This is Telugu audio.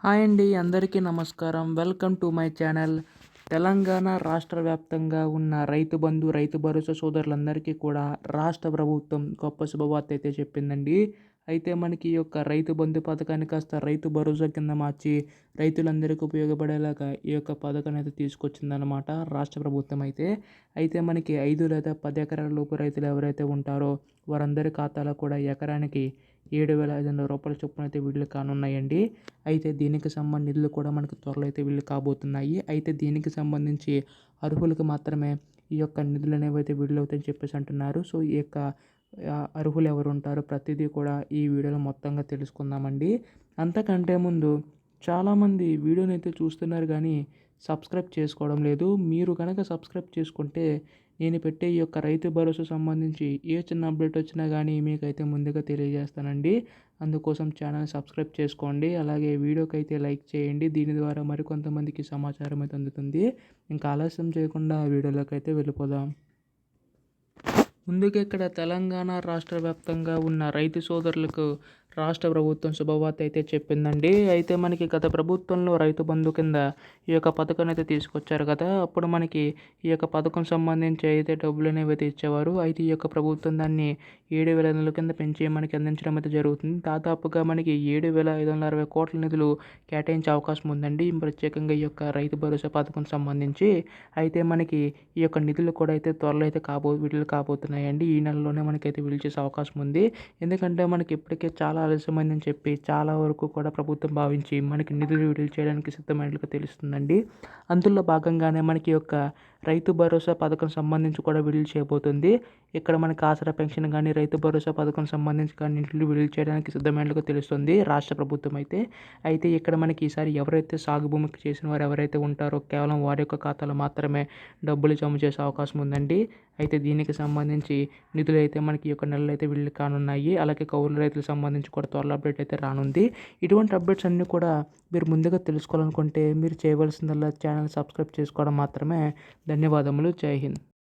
హాయ్ అండి, అందరికీ నమస్కారం. Welcome to my channel. Telangana రాష్ట్ర వ్యాప్తంగా ఉన్న రైతు బంధు, రైతు భరోసా సోదరులందరికీ కూడా రాష్ట్ర ప్రభుత్వం గొప్ప శుభవార్త అయితే చెప్పిందండి. అయితే మనకి ఈ యొక్క రైతు బంధు పథకాన్ని కాస్త రైతు భరోసా కింద మార్చి రైతులందరికీ ఉపయోగపడేలాగా ఈ యొక్క పథకాన్ని అయితే తీసుకొచ్చిందనమాట రాష్ట్ర ప్రభుత్వం అయితే. అయితే మనకి 5 లేదా 10 ఎకరాల లోపు రైతులు ఎవరైతే ఉంటారో వారందరి ఖాతాలో కూడా ఎకరానికి 7,500 రూపాయల చొప్పున అయితే విడుదల కానున్నాయండి. అయితే దీనికి నిధులు కూడా మనకు త్వరలో అయితే విడుదల కాబోతున్నాయి. అయితే దీనికి సంబంధించి అర్హులకు మాత్రమే ఈ యొక్క నిధులు అనేవి అయితే విడుదలవుతాయని చెప్పేసి అంటున్నారు. సో ఈ యొక్క అర్హులు ఎవరు ఉంటారో ప్రతిదీ కూడా ఈ వీడియోలో మొత్తంగా తెలుసుకుందామండి. అంతకంటే ముందు చాలామంది వీడియోని అయితే చూస్తున్నారు కానీ సబ్స్క్రైబ్ చేసుకోవడం లేదు. మీరు కనుక సబ్స్క్రైబ్ చేసుకుంటే నేను పెట్టే ఈ యొక్క రైతు భరోసా సంబంధించి ఏ చిన్న అప్డేట్ వచ్చినా కానీ మీకైతే ముందుగా తెలియజేస్తానండి. అందుకోసం ఛానల్ సబ్స్క్రైబ్ చేసుకోండి. అలాగే వీడియోకి అయితే లైక్ చేయండి. దీని ద్వారా మరికొంతమందికి సమాచారం అయితే అందుతుంది. ఇంకా ఆలస్యం చేయకుండా వీడియోలోకి అయితే వెళ్ళిపోదాం. ముందుగా ఇక్కడ తెలంగాణ రాష్ట్ర వ్యాప్తంగా ఉన్న రైతు సోదరులకు రాష్ట్ర ప్రభుత్వం శుభవార్త అయితే చెప్పిందండి. అయితే మనకి గత ప్రభుత్వంలో రైతు బంధు కింద ఈ యొక్క పథకాన్ని అయితే తీసుకొచ్చారు కదా. అప్పుడు మనకి ఈ యొక్క పథకం సంబంధించి అయితే డబ్బులు అనేవి అయితే ఇచ్చేవారు. అయితే ఈ యొక్క ప్రభుత్వం దాన్ని 7,500 కింద పెంచి మనకి అందించడం అయితే జరుగుతుంది. దాదాపుగా మనకి 7,560 కోట్ల నిధులు కేటాయించే అవకాశం ఉందండి, ప్రత్యేకంగా ఈ యొక్క రైతు భరోసా పథకం సంబంధించి. అయితే మనకి ఈ యొక్క నిధులు కూడా అయితే త్వరలో అయితే విడుదల కాబోతున్నాయండి. ఈ నెలలోనే మనకైతే విడుదల చేసే అవకాశం ఉంది. ఎందుకంటే మనకి ఇప్పటికే చాలా ఆలస్యమైందని చెప్పి చాలా వరకు కూడా ప్రభుత్వం భావించి మనకి నిధులు విడుదల చేయడానికి సిద్ధమైనట్లుగా తెలుస్తుందండి. అందులో భాగంగానే మనకి యొక్క రైతు భరోసా పథకం సంబంధించి కూడా విడుదల చేయబోతుంది. ఇక్కడ మనకి ఆసరా పెన్షన్ కానీ రైతు భరోసా పథకం సంబంధించి కానీ నిధులు విడుదల చేయడానికి సిద్ధమైనట్లుగా తెలుస్తుంది రాష్ట్ర ప్రభుత్వం అయితే. అయితే ఇక్కడ మనకి ఈసారి ఎవరైతే సాగు భూమికి చేసిన వారు ఎవరైతే ఉంటారో కేవలం వారి యొక్క ఖాతాలో మాత్రమే డబ్బులు జమ చేసే అవకాశం ఉందండి. అయితే దీనికి సంబంధించి నిధులు అయితే మనకి ఈ యొక్క నెలలో అయితే విడుదల కానున్నాయి. అలాగే కౌలు రైతులకు సంబంధించి కూడా త్వరలో అప్డేట్ అయితే రానుంది. ఇటువంటి అప్డేట్స్ అన్నీ కూడా మీరు ముందుగా తెలుసుకోవాలనుకుంటే మీరు చేయవలసిందల్లా ఛానల్ సబ్స్క్రైబ్ చేసుకోవడం మాత్రమే. ధన్యవాదములు. జై హింద్.